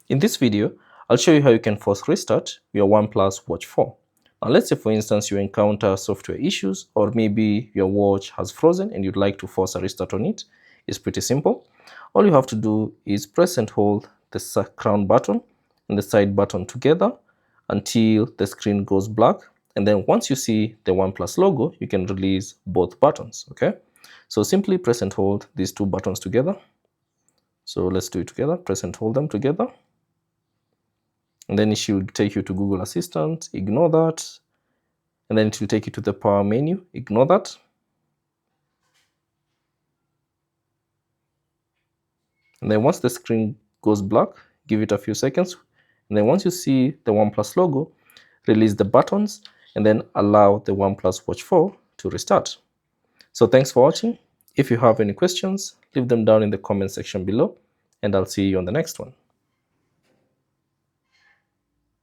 In this video, I'll show you how you can force restart your OnePlus Watch 4. Now let's say for instance you encounter software issues, or maybe your watch has frozen and you'd like to force a restart on it. It's pretty simple. All you have to do is press and hold the crown button and the side button together until the screen goes black. And then once you see the OnePlus logo, you can release both buttons, okay? So simply press and hold these two buttons together. So let's do it together. Press and hold them together. And then it should take you to Google Assistant. Ignore that. And then it will take you to the power menu. Ignore that. And then once the screen goes black, give it a few seconds. And then once you see the OnePlus logo, release the buttons and then allow the OnePlus Watch 4 to restart. So thanks for watching. If you have any questions, leave them down in the comment section below, and I'll see you on the next one.